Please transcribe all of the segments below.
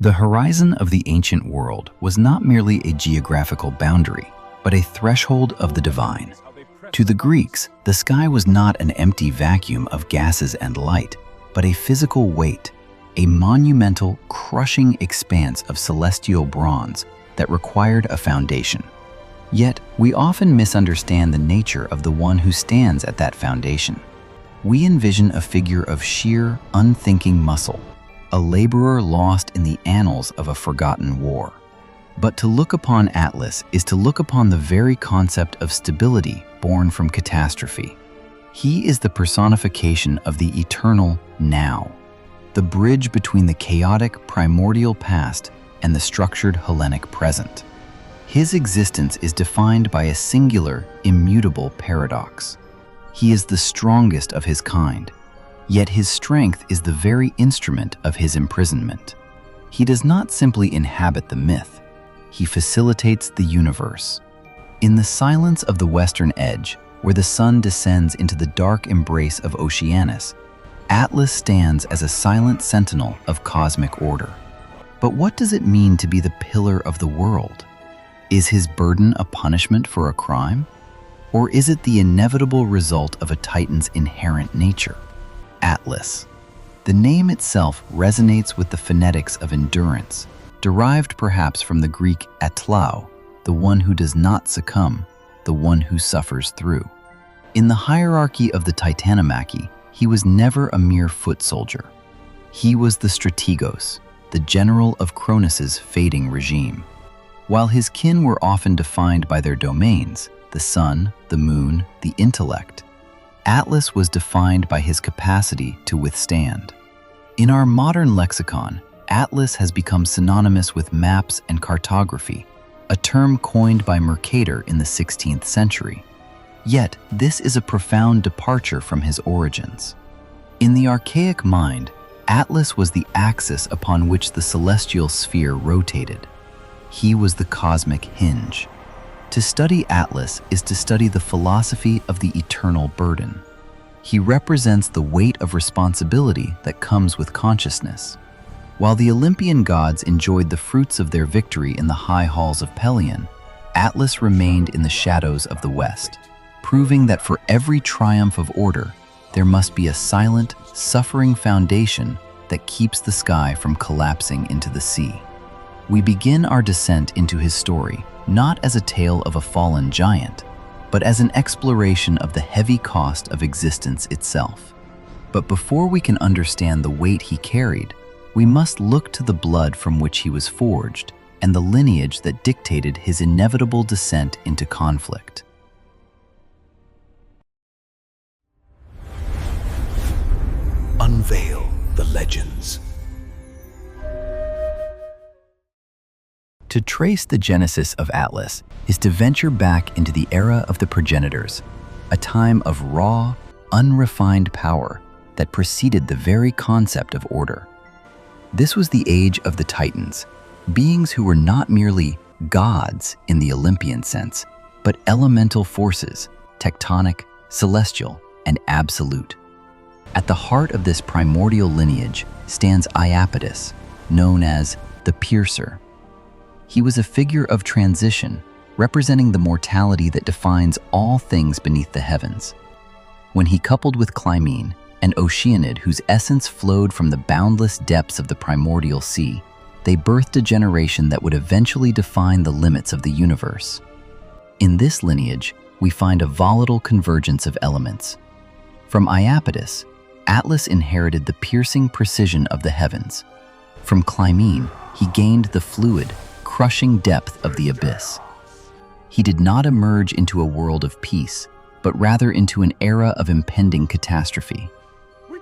The horizon of the ancient world was not merely a geographical boundary, but a threshold of the divine. To the Greeks, the sky was not an empty vacuum of gases and light, but a physical weight, a monumental, crushing expanse of celestial bronze that required a foundation. Yet, we often misunderstand the nature of the one who stands at that foundation. We envision a figure of sheer, unthinking muscle, a laborer lost in the annals of a forgotten war. But to look upon Atlas is to look upon the very concept of stability born from catastrophe. He is the personification of the eternal now, the bridge between the chaotic primordial past and the structured Hellenic present. His existence is defined by a singular, immutable paradox. He is the strongest of his kind, yet his strength is the very instrument of his imprisonment. He does not simply inhabit the myth, he facilitates the universe. In the silence of the western edge, where the sun descends into the dark embrace of Oceanus, Atlas stands as a silent sentinel of cosmic order. But what does it mean to be the pillar of the world? Is his burden a punishment for a crime? Or is it the inevitable result of a Titan's inherent nature? Atlas. The name itself resonates with the phonetics of endurance, derived perhaps from the Greek atlao, the one who does not succumb, the one who suffers through. In the hierarchy of the Titanomachy, he was never a mere foot soldier. He was the strategos, the general of Cronus's fading regime. While his kin were often defined by their domains, the sun, the moon, the intellect, Atlas was defined by his capacity to withstand. In our modern lexicon, Atlas has become synonymous with maps and cartography, a term coined by Mercator in the 16th century. Yet, this is a profound departure from his origins. In the archaic mind, Atlas was the axis upon which the celestial sphere rotated. He was the cosmic hinge. To study Atlas is to study the philosophy of the eternal burden. He represents the weight of responsibility that comes with consciousness. While the Olympian gods enjoyed the fruits of their victory in the high halls of Pelion, Atlas remained in the shadows of the West, proving that for every triumph of order, there must be a silent, suffering foundation that keeps the sky from collapsing into the sea. We begin our descent into his story not as a tale of a fallen giant, but as an exploration of the heavy cost of existence itself. But before we can understand the weight he carried, we must look to the blood from which he was forged and the lineage that dictated his inevitable descent into conflict. Unveil the legends. To trace the genesis of Atlas is to venture back into the era of the progenitors, a time of raw, unrefined power that preceded the very concept of order. This was the age of the Titans, beings who were not merely gods in the Olympian sense, but elemental forces, tectonic, celestial, and absolute. At the heart of this primordial lineage stands Iapetus, known as the Piercer. He was a figure of transition, representing the mortality that defines all things beneath the heavens. When he coupled with Clymene, an Oceanid whose essence flowed from the boundless depths of the primordial sea, they birthed a generation that would eventually define the limits of the universe. In this lineage, we find a volatile convergence of elements. From Iapetus, Atlas inherited the piercing precision of the heavens. From Clymene, he gained the fluid, crushing depth of the abyss. He did not emerge into a world of peace, but rather into an era of impending catastrophe.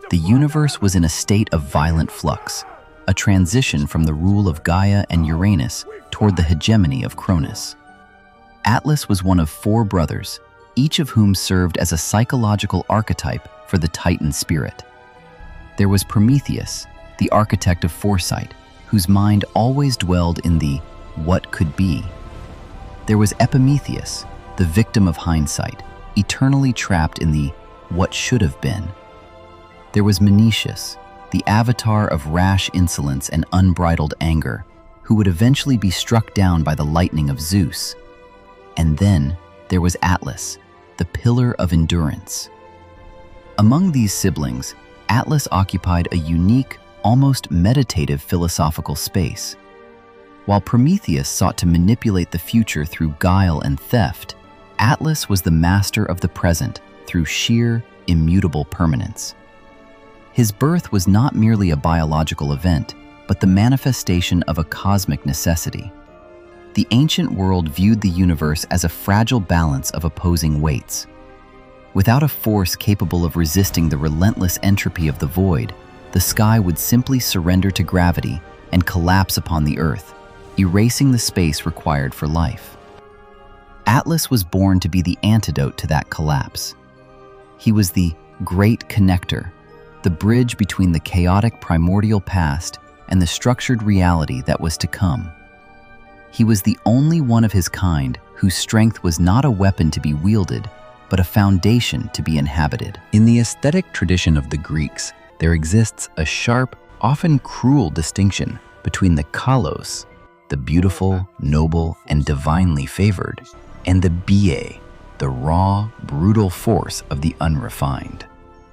The universe was in a state of violent flux, a transition from the rule of Gaia and Uranus toward the hegemony of Cronus. Atlas was one of 4 brothers, each of whom served as a psychological archetype for the Titan spirit. There was Prometheus, the architect of foresight, whose mind always dwelled in the what could be. There was Epimetheus, the victim of hindsight, eternally trapped in the what should have been. There was Menetius, the avatar of rash insolence and unbridled anger, who would eventually be struck down by the lightning of Zeus. And then there was Atlas, the pillar of endurance. Among these siblings, Atlas occupied a unique, almost meditative philosophical space. While Prometheus sought to manipulate the future through guile and theft, Atlas was the master of the present through sheer, immutable permanence. His birth was not merely a biological event, but the manifestation of a cosmic necessity. The ancient world viewed the universe as a fragile balance of opposing weights. Without a force capable of resisting the relentless entropy of the void, the sky would simply surrender to gravity and collapse upon the earth, erasing the space required for life. Atlas was born to be the antidote to that collapse. He was the great connector, the bridge between the chaotic primordial past and the structured reality that was to come. He was the only one of his kind whose strength was not a weapon to be wielded, but a foundation to be inhabited. In the aesthetic tradition of the Greeks, there exists a sharp, often cruel distinction between the kalos, the beautiful, noble, and divinely favored, and the biae, the raw, brutal force of the unrefined.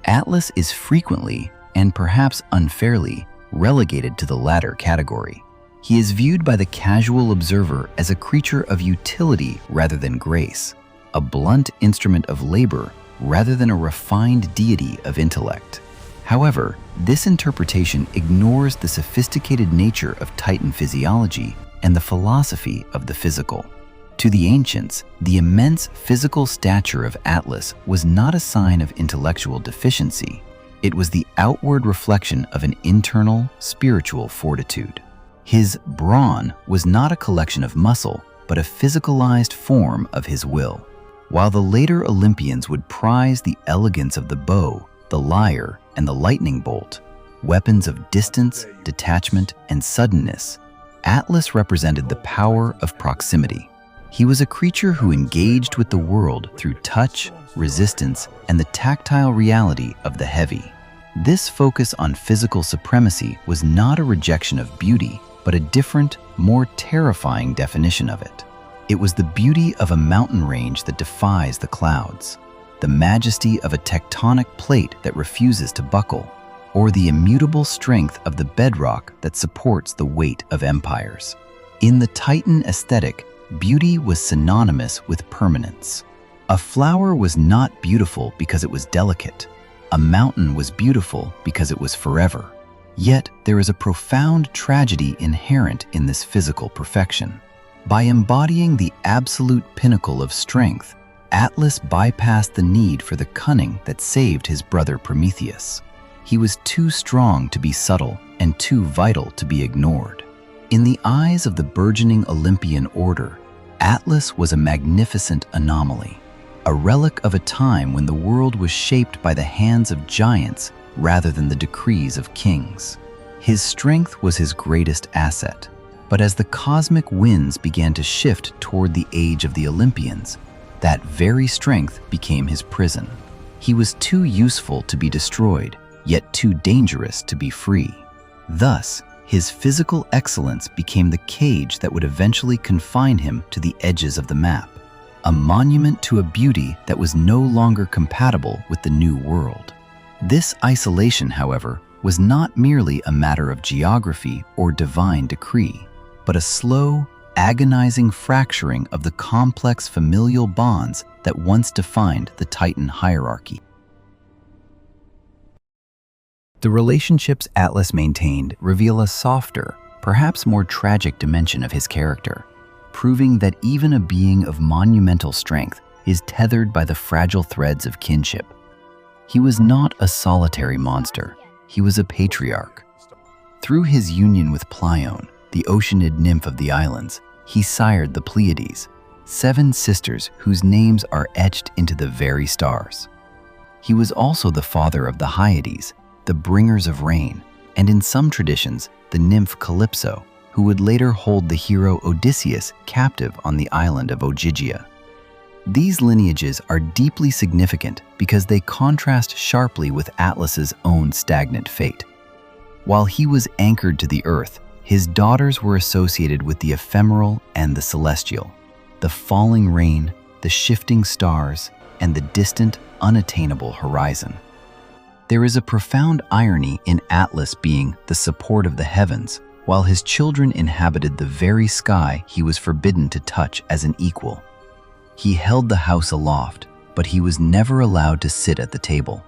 Atlas is frequently, and perhaps unfairly, relegated to the latter category. He is viewed by the casual observer as a creature of utility rather than grace, a blunt instrument of labor rather than a refined deity of intellect. However, this interpretation ignores the sophisticated nature of Titan physiology and the philosophy of the physical. To the ancients, the immense physical stature of Atlas was not a sign of intellectual deficiency. It was the outward reflection of an internal, spiritual fortitude. His brawn was not a collection of muscle, but a physicalized form of his will. While the later Olympians would prize the elegance of the bow, the lyre, and the lightning bolt, weapons of distance, detachment, and suddenness, Atlas represented the power of proximity. He was a creature who engaged with the world through touch, resistance, and the tactile reality of the heavy. This focus on physical supremacy was not a rejection of beauty, but a different, more terrifying definition of it. It was the beauty of a mountain range that defies the clouds, the majesty of a tectonic plate that refuses to buckle, or the immutable strength of the bedrock that supports the weight of empires. In the Titan aesthetic, beauty was synonymous with permanence. A flower was not beautiful because it was delicate. A mountain was beautiful because it was forever. Yet there is a profound tragedy inherent in this physical perfection. By embodying the absolute pinnacle of strength, Atlas bypassed the need for the cunning that saved his brother Prometheus. He was too strong to be subtle and too vital to be ignored. In the eyes of the burgeoning Olympian order, Atlas was a magnificent anomaly, a relic of a time when the world was shaped by the hands of giants rather than the decrees of kings. His strength was his greatest asset, but as the cosmic winds began to shift toward the age of the Olympians, that very strength became his prison. He was too useful to be destroyed, yet too dangerous to be free. Thus, his physical excellence became the cage that would eventually confine him to the edges of the map, a monument to a beauty that was no longer compatible with the new world. This isolation, however, was not merely a matter of geography or divine decree, but a slow, agonizing fracturing of the complex familial bonds that once defined the Titan hierarchy. The relationships Atlas maintained reveal a softer, perhaps more tragic dimension of his character, proving that even a being of monumental strength is tethered by the fragile threads of kinship. He was not a solitary monster, he was a patriarch. Through his union with Pleione, the oceanid nymph of the islands, he sired the Pleiades, 7 sisters whose names are etched into the very stars. He was also the father of the Hyades, the bringers of rain, and in some traditions, the nymph Calypso, who would later hold the hero Odysseus captive on the island of Ogygia. These lineages are deeply significant because they contrast sharply with Atlas's own stagnant fate. While he was anchored to the earth, his daughters were associated with the ephemeral and the celestial, the falling rain, the shifting stars, and the distant, unattainable horizon. There is a profound irony in Atlas being the support of the heavens, while his children inhabited the very sky he was forbidden to touch as an equal. He held the house aloft, but he was never allowed to sit at the table.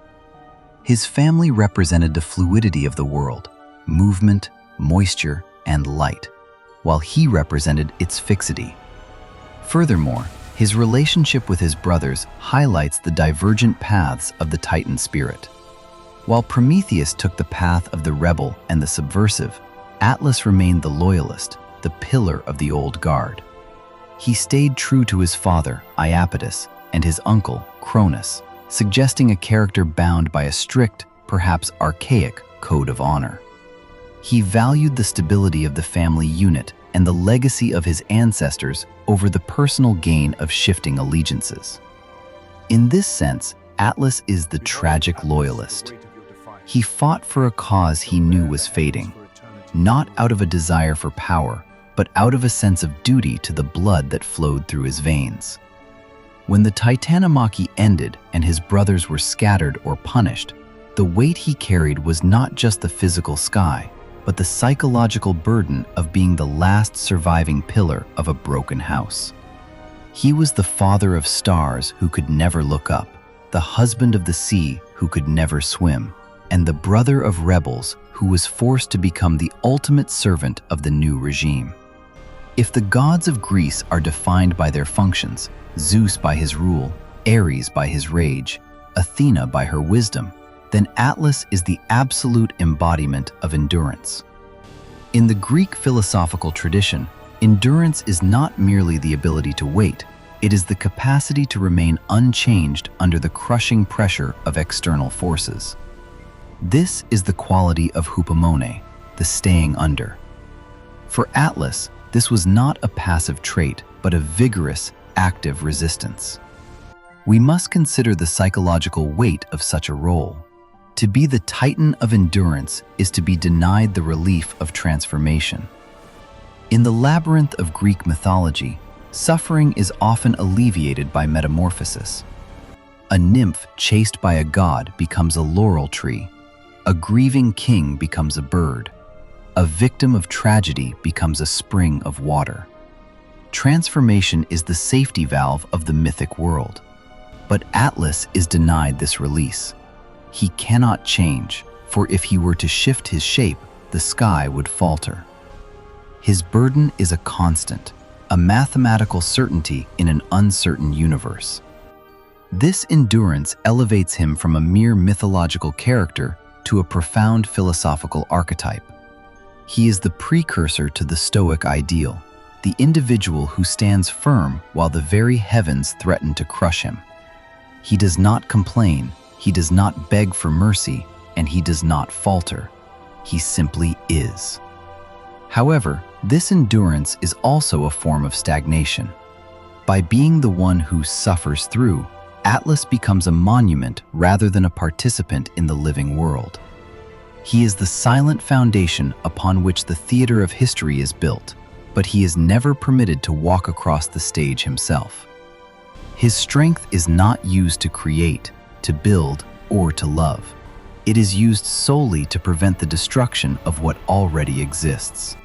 His family represented the fluidity of the world, movement, moisture, and light, while he represented its fixity. Furthermore, his relationship with his brothers highlights the divergent paths of the Titan spirit. While Prometheus took the path of the rebel and the subversive, Atlas remained the loyalist, the pillar of the old guard. He stayed true to his father, Iapetus, and his uncle, Cronus, suggesting a character bound by a strict, perhaps archaic, code of honor. He valued the stability of the family unit and the legacy of his ancestors over the personal gain of shifting allegiances. In this sense, Atlas is the tragic loyalist. He fought for a cause he knew was fading, not out of a desire for power, but out of a sense of duty to the blood that flowed through his veins. When the Titanomachy ended and his brothers were scattered or punished, the weight he carried was not just the physical sky, but the psychological burden of being the last surviving pillar of a broken house. He was the father of stars who could never look up, the husband of the sea who could never swim, and the brother of rebels who was forced to become the ultimate servant of the new regime. If the gods of Greece are defined by their functions, Zeus by his rule, Ares by his rage, Athena by her wisdom, then Atlas is the absolute embodiment of endurance. In the Greek philosophical tradition, endurance is not merely the ability to wait, it is the capacity to remain unchanged under the crushing pressure of external forces. This is the quality of hupomone, the staying under. For Atlas, this was not a passive trait, but a vigorous, active resistance. We must consider the psychological weight of such a role. To be the Titan of endurance is to be denied the relief of transformation. In the labyrinth of Greek mythology, suffering is often alleviated by metamorphosis. A nymph chased by a god becomes a laurel tree. A grieving king becomes a bird. A victim of tragedy becomes a spring of water. Transformation is the safety valve of the mythic world. But Atlas is denied this release. He cannot change, for if he were to shift his shape, the sky would falter. His burden is a constant, a mathematical certainty in an uncertain universe. This endurance elevates him from a mere mythological character to a profound philosophical archetype. He is the precursor to the Stoic ideal, the individual who stands firm while the very heavens threaten to crush him. He does not complain, he does not beg for mercy, and he does not falter. He simply is. However, this endurance is also a form of stagnation. By being the one who suffers through, Atlas becomes a monument rather than a participant in the living world. He is the silent foundation upon which the theater of history is built, but he is never permitted to walk across the stage himself. His strength is not used to create, to build, or to love. It is used solely to prevent the destruction of what already exists.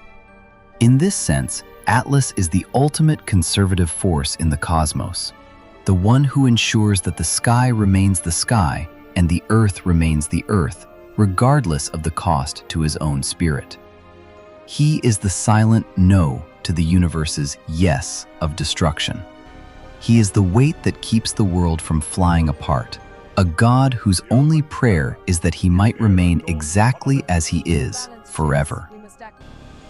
In this sense, Atlas is the ultimate conservative force in the cosmos, the one who ensures that the sky remains the sky and the earth remains the earth, regardless of the cost to his own spirit. He is the silent no to the universe's yes of destruction. He is the weight that keeps the world from flying apart, a God whose only prayer is that he might remain exactly as he is forever.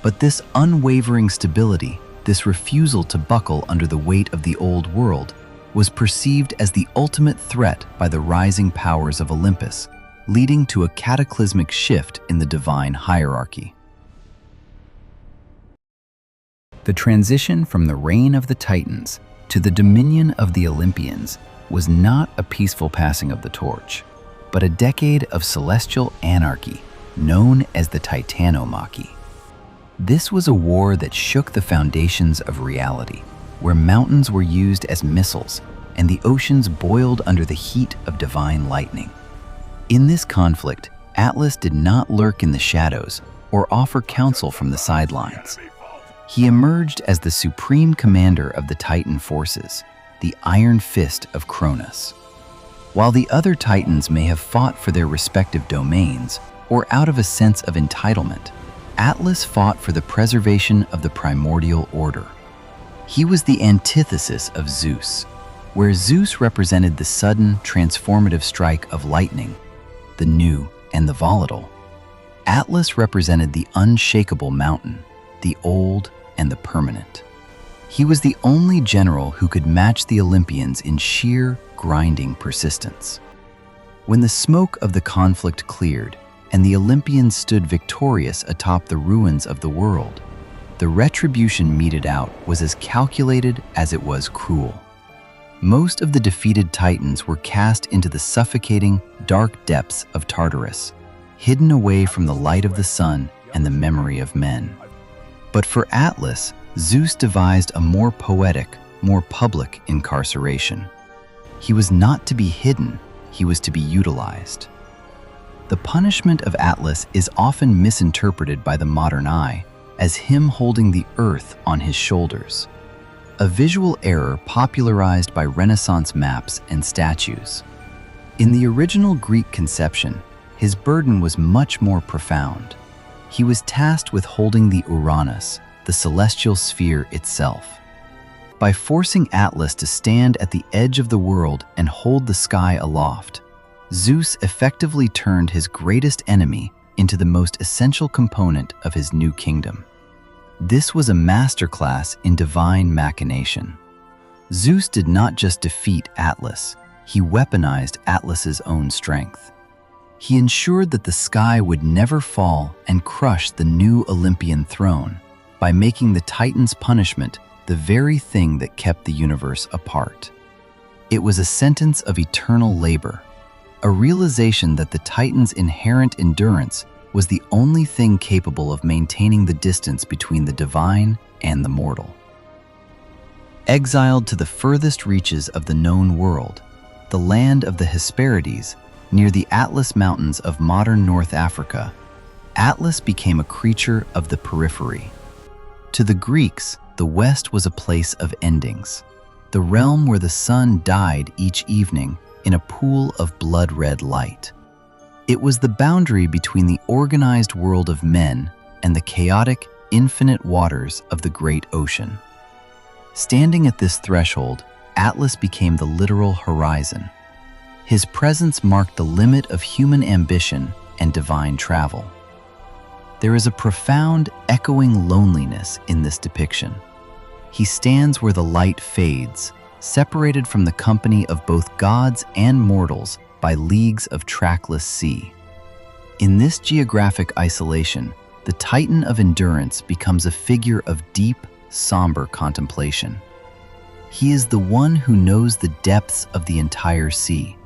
But this unwavering stability, this refusal to buckle under the weight of the old world, was perceived as the ultimate threat by the rising powers of Olympus, leading to a cataclysmic shift in the divine hierarchy. The transition from the reign of the Titans to the dominion of the Olympians was not a peaceful passing of the torch, but a decade of celestial anarchy, known as the Titanomachy. This was a war that shook the foundations of reality, where mountains were used as missiles and the oceans boiled under the heat of divine lightning. In this conflict, Atlas did not lurk in the shadows or offer counsel from the sidelines. He emerged as the supreme commander of the Titan forces, the Iron Fist of Cronus. While the other Titans may have fought for their respective domains or out of a sense of entitlement, Atlas fought for the preservation of the primordial order. He was the antithesis of Zeus, where Zeus represented the sudden, transformative strike of lightning, the new and the volatile. Atlas represented the unshakable mountain, the old and the permanent. He was the only general who could match the Olympians in sheer, grinding persistence. When the smoke of the conflict cleared and the Olympians stood victorious atop the ruins of the world, the retribution meted out was as calculated as it was cruel. Most of the defeated Titans were cast into the suffocating, dark depths of Tartarus, hidden away from the light of the sun and the memory of men. But for Atlas, Zeus devised a more poetic, more public incarceration. He was not to be hidden, he was to be utilized. The punishment of Atlas is often misinterpreted by the modern eye as him holding the earth on his shoulders, a visual error popularized by Renaissance maps and statues. In the original Greek conception, his burden was much more profound. He was tasked with holding the Uranus, the celestial sphere itself. By forcing Atlas to stand at the edge of the world and hold the sky aloft, Zeus effectively turned his greatest enemy into the most essential component of his new kingdom. This was a masterclass in divine machination. Zeus did not just defeat Atlas, he weaponized Atlas's own strength. He ensured that the sky would never fall and crush the new Olympian throne by making the Titan's punishment the very thing that kept the universe apart. It was a sentence of eternal labor, a realization that the Titan's inherent endurance was the only thing capable of maintaining the distance between the divine and the mortal. Exiled to the furthest reaches of the known world, the land of the Hesperides, near the Atlas Mountains of modern North Africa, Atlas became a creature of the periphery. To the Greeks, the West was a place of endings, the realm where the sun died each evening in a pool of blood-red light. It was the boundary between the organized world of men and the chaotic, infinite waters of the great ocean. Standing at this threshold, Atlas became the literal horizon. His presence marked the limit of human ambition and divine travel. There is a profound, echoing loneliness in this depiction. He stands where the light fades, separated from the company of both gods and mortals by leagues of trackless sea. In this geographic isolation, the Titan of endurance becomes a figure of deep, somber contemplation. He is the one who knows the depths of the entire sea,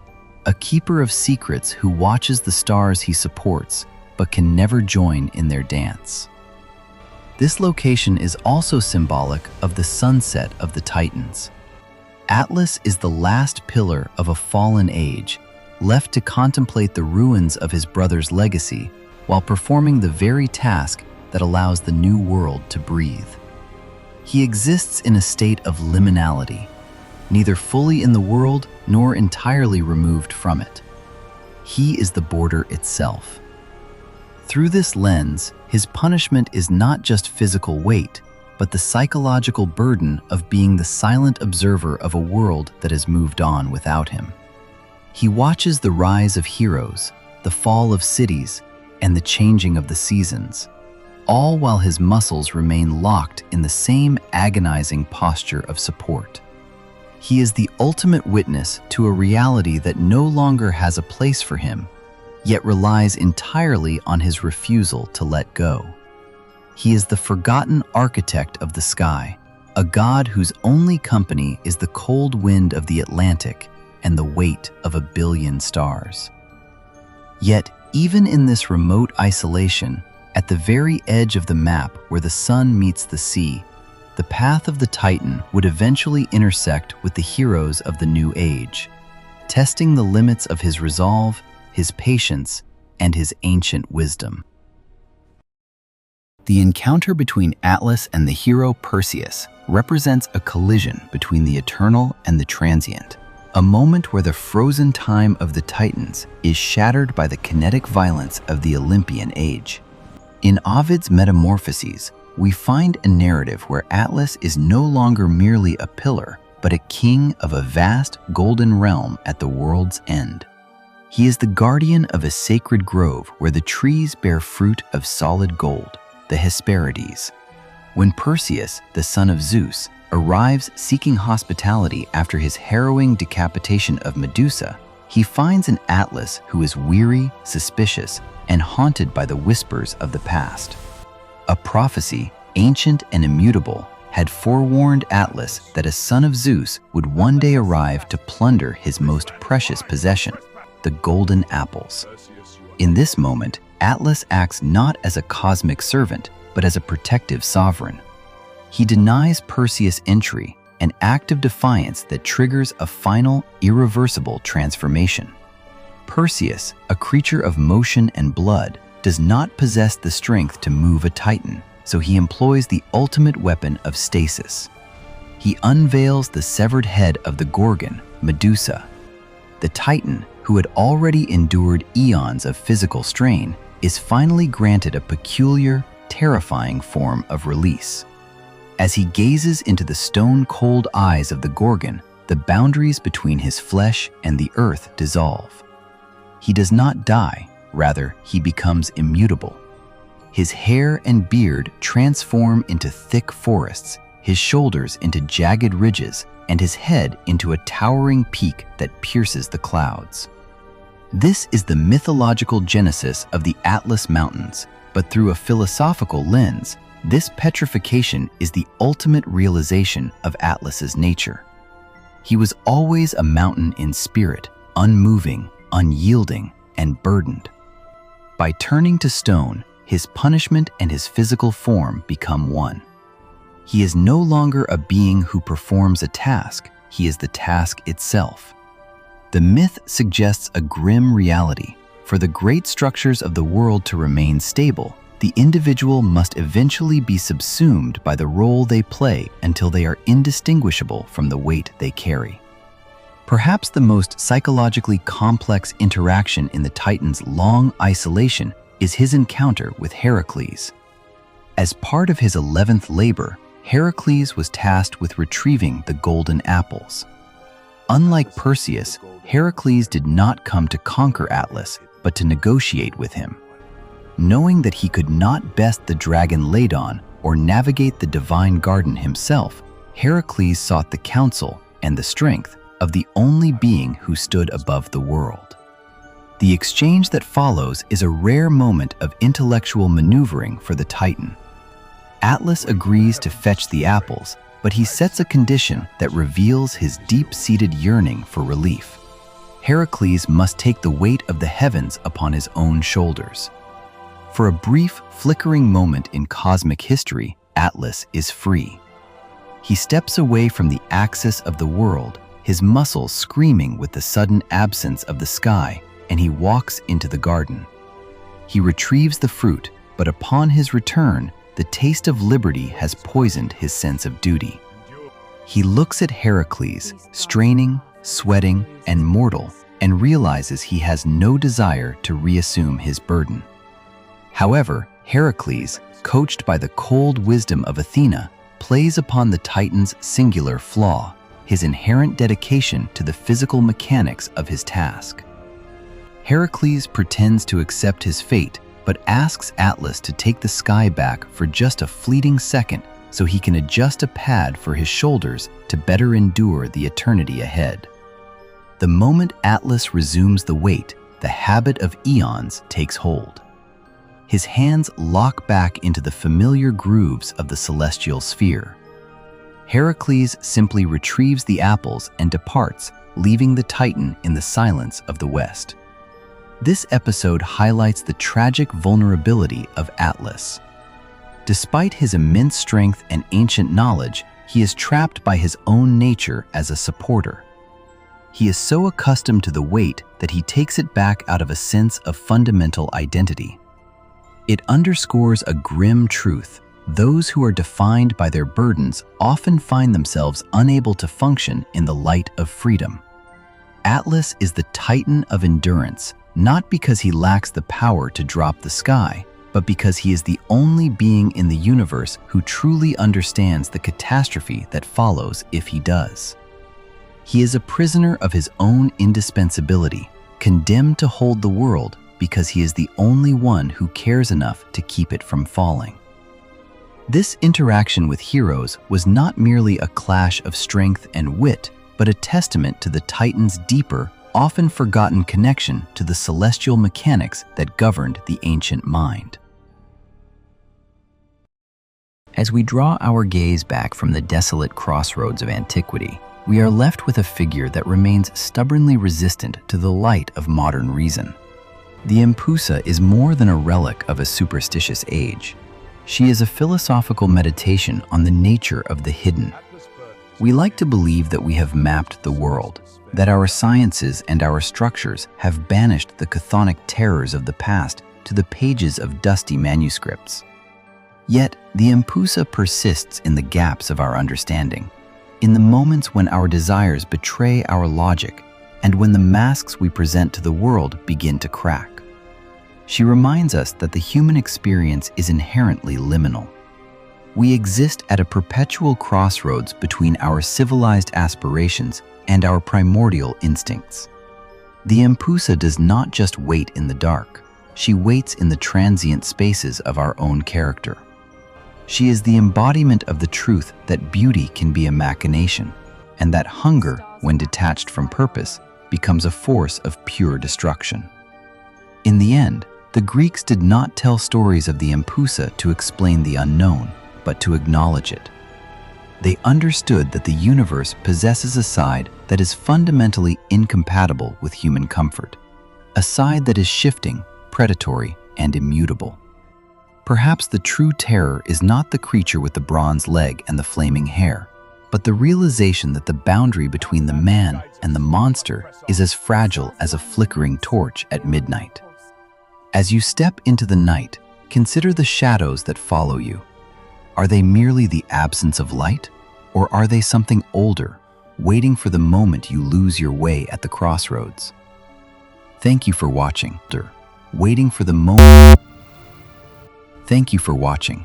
a keeper of secrets who watches the stars he supports but can never join in their dance. This location is also symbolic of the sunset of the Titans. Atlas is the last pillar of a fallen age, left to contemplate the ruins of his brother's legacy while performing the very task that allows the new world to breathe. He exists in a state of liminality, neither fully in the world nor entirely removed from it. He is the border itself. Through this lens, his punishment is not just physical weight, but the psychological burden of being the silent observer of a world that has moved on without him. He watches the rise of heroes, the fall of cities, and the changing of the seasons, all while his muscles remain locked in the same agonizing posture of support. He is the ultimate witness to a reality that no longer has a place for him, yet relies entirely on his refusal to let go. He is the forgotten architect of the sky, a god whose only company is the cold wind of the Atlantic and the weight of 1 billion stars. Yet, Even in this remote isolation, at the very edge of the map where the sun meets the sea, the path of the Titan would eventually intersect with the heroes of the New Age, testing the limits of his resolve, his patience, and his ancient wisdom. The encounter between Atlas and the hero Perseus represents a collision between the eternal and the transient, a moment where the frozen time of the Titans is shattered by the kinetic violence of the Olympian age. In Ovid's Metamorphoses, we find a narrative where Atlas is no longer merely a pillar, but a king of a vast golden realm at the world's end. He is the guardian of a sacred grove where the trees bear fruit of solid gold, the Hesperides. When Perseus, the son of Zeus, arrives seeking hospitality after his harrowing decapitation of Medusa, he finds an Atlas who is weary, suspicious, and haunted by the whispers of the past. A prophecy, ancient and immutable, had forewarned Atlas that a son of Zeus would one day arrive to plunder his most precious possession, the golden apples. In this moment, Atlas acts not as a cosmic servant, but as a protective sovereign. He denies Perseus entry, an act of defiance that triggers a final, irreversible transformation. Perseus, a creature of motion and blood, does not possess the strength to move a Titan, so he employs the ultimate weapon of stasis. He unveils the severed head of the Gorgon, Medusa. The Titan, who had already endured eons of physical strain, is finally granted a peculiar, terrifying form of release. As he gazes into the stone-cold eyes of the Gorgon, the boundaries between his flesh and the earth dissolve. He does not die, rather, he becomes immutable. His hair and beard transform into thick forests, his shoulders into jagged ridges, and his head into a towering peak that pierces the clouds. This is the mythological genesis of the Atlas Mountains, but through a philosophical lens, this petrification is the ultimate realization of Atlas's nature. He was always a mountain in spirit, unmoving, unyielding, and burdened. By turning to stone, his punishment and his physical form become one. He is no longer a being who performs a task, he is the task itself. The myth suggests a grim reality. For the great structures of the world to remain stable, the individual must eventually be subsumed by the role they play until they are indistinguishable from the weight they carry. Perhaps the most psychologically complex interaction in the Titan's long isolation is his encounter with Heracles. As part of his 11th labor, Heracles was tasked with retrieving the golden apples. Unlike Perseus, Heracles did not come to conquer Atlas, but to negotiate with him. Knowing that he could not best the dragon Ladon or navigate the divine garden himself, Heracles sought the counsel and the strength of the only being who stood above the world. The exchange that follows is a rare moment of intellectual maneuvering for the Titan. Atlas agrees to fetch the apples, but he sets a condition that reveals his deep-seated yearning for relief. Heracles must take the weight of the heavens upon his own shoulders. For a brief, flickering moment in cosmic history, Atlas is free. He steps away from the axis of the world, his muscles screaming with the sudden absence of the sky, and he walks into the garden. He retrieves the fruit, but upon his return, the taste of liberty has poisoned his sense of duty. He looks at Heracles, straining, sweating, and mortal, and realizes he has no desire to reassume his burden. However, Heracles, coached by the cold wisdom of Athena, plays upon the Titan's singular flaw, his inherent dedication to the physical mechanics of his task. Heracles pretends to accept his fate, but asks Atlas to take the sky back for just a fleeting second so he can adjust a pad for his shoulders to better endure the eternity ahead. The moment Atlas resumes the weight, the habit of eons takes hold. His hands lock back into the familiar grooves of the celestial sphere. Heracles simply retrieves the apples and departs, leaving the Titan in the silence of the west. This episode highlights the tragic vulnerability of Atlas. Despite his immense strength and ancient knowledge, he is trapped by his own nature as a supporter. He is so accustomed to the weight that he takes it back out of a sense of fundamental identity. It underscores a grim truth. Those who are defined by their burdens often find themselves unable to function in the light of freedom. Atlas is the Titan of endurance, not because he lacks the power to drop the sky, but because he is the only being in the universe who truly understands the catastrophe that follows if he does. He is a prisoner of his own indispensability, condemned to hold the world because he is the only one who cares enough to keep it from falling. This interaction with heroes was not merely a clash of strength and wit, but a testament to the Titan's deeper, often forgotten connection to the celestial mechanics that governed the ancient mind. As we draw our gaze back from the desolate crossroads of antiquity, we are left with a figure that remains stubbornly resistant to the light of modern reason. The Iapetus is more than a relic of a superstitious age. She is a philosophical meditation on the nature of the hidden. We like to believe that we have mapped the world, that our sciences and our structures have banished the chthonic terrors of the past to the pages of dusty manuscripts. Yet, the Iapetus persists in the gaps of our understanding, in the moments when our desires betray our logic, and when the masks we present to the world begin to crack. She reminds us that the human experience is inherently liminal. We exist at a perpetual crossroads between our civilized aspirations and our primordial instincts. The Iapetus does not just wait in the dark, she waits in the transient spaces of our own character. She is the embodiment of the truth that beauty can be a machination, and that hunger, when detached from purpose, becomes a force of pure destruction. In the end, the Greeks did not tell stories of the Iapetus to explain the unknown, but to acknowledge it. They understood that the universe possesses a side that is fundamentally incompatible with human comfort, a side that is shifting, predatory, and immutable. Perhaps the true terror is not the creature with the bronze leg and the flaming hair, but the realization that the boundary between the man and the monster is as fragile as a flickering torch at midnight. As you step into the night, consider the shadows that follow you. Are they merely the absence of light, or are they something older, waiting for the moment you lose your way at the crossroads? Thank you for watching. Waiting for the moment. Thank you for watching.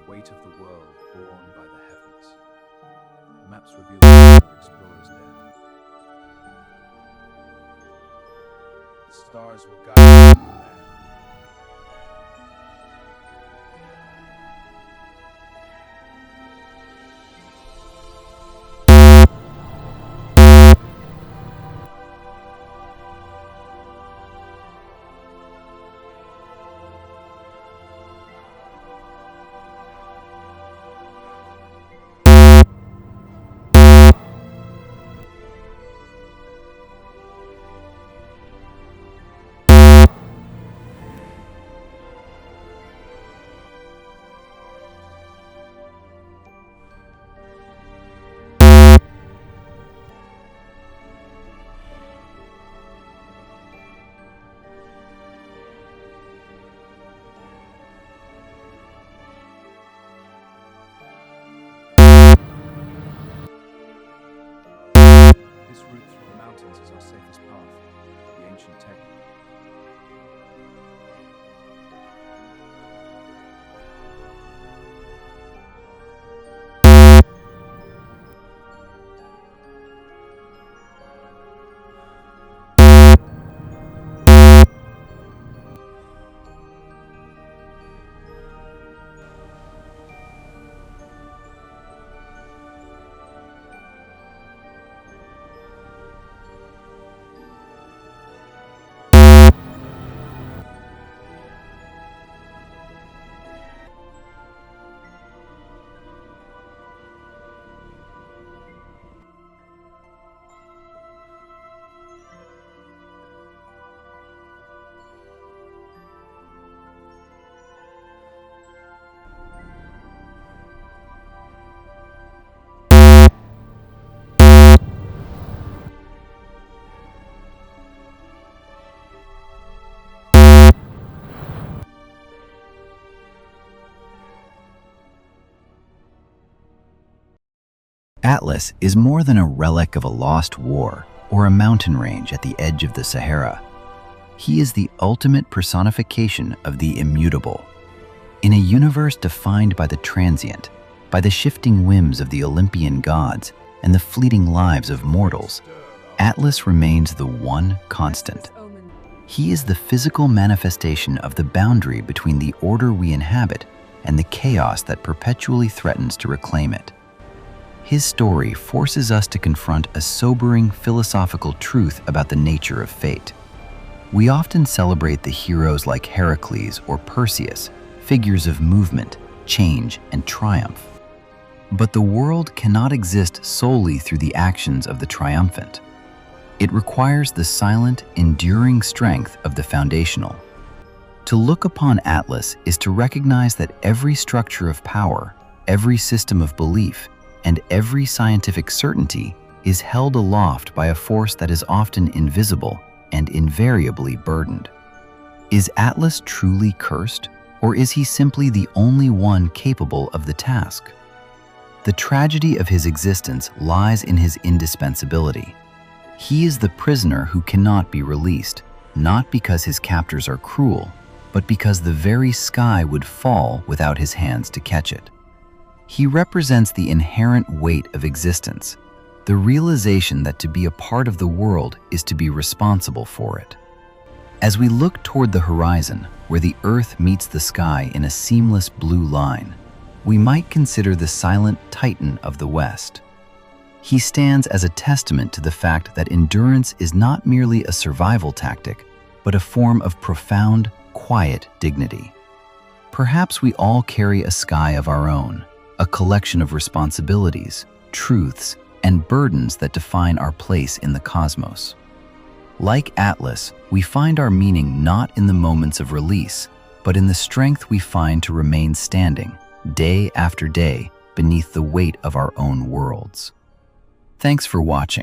Weight of the world borne by the heavens. Maps reveal the explorers there. The stars will guide the land. This route through the mountains is our safest path, the ancient tech. Atlas is more than a relic of a lost war or a mountain range at the edge of the Sahara. He is the ultimate personification of the immutable. In a universe defined by the transient, by the shifting whims of the Olympian gods and the fleeting lives of mortals, Atlas remains the one constant. He is the physical manifestation of the boundary between the order we inhabit and the chaos that perpetually threatens to reclaim it. His story forces us to confront a sobering philosophical truth about the nature of fate. We often celebrate the heroes like Heracles or Perseus, figures of movement, change, and triumph. But the world cannot exist solely through the actions of the triumphant. It requires the silent, enduring strength of the foundational. To look upon Atlas is to recognize that every structure of power, every system of belief, and every scientific certainty is held aloft by a force that is often invisible and invariably burdened. Is Atlas truly cursed, or is he simply the only one capable of the task? The tragedy of his existence lies in his indispensability. He is the prisoner who cannot be released, not because his captors are cruel, but because the very sky would fall without his hands to catch it. He represents the inherent weight of existence, the realization that to be a part of the world is to be responsible for it. As we look toward the horizon, where the earth meets the sky in a seamless blue line, we might consider the silent Titan of the West. He stands as a testament to the fact that endurance is not merely a survival tactic, but a form of profound, quiet dignity. Perhaps we all carry a sky of our own, a collection of responsibilities, truths, and burdens that define our place in the cosmos. Like Atlas, we find our meaning not in the moments of release, but in the strength we find to remain standing, day after day, beneath the weight of our own worlds. Thanks for watching.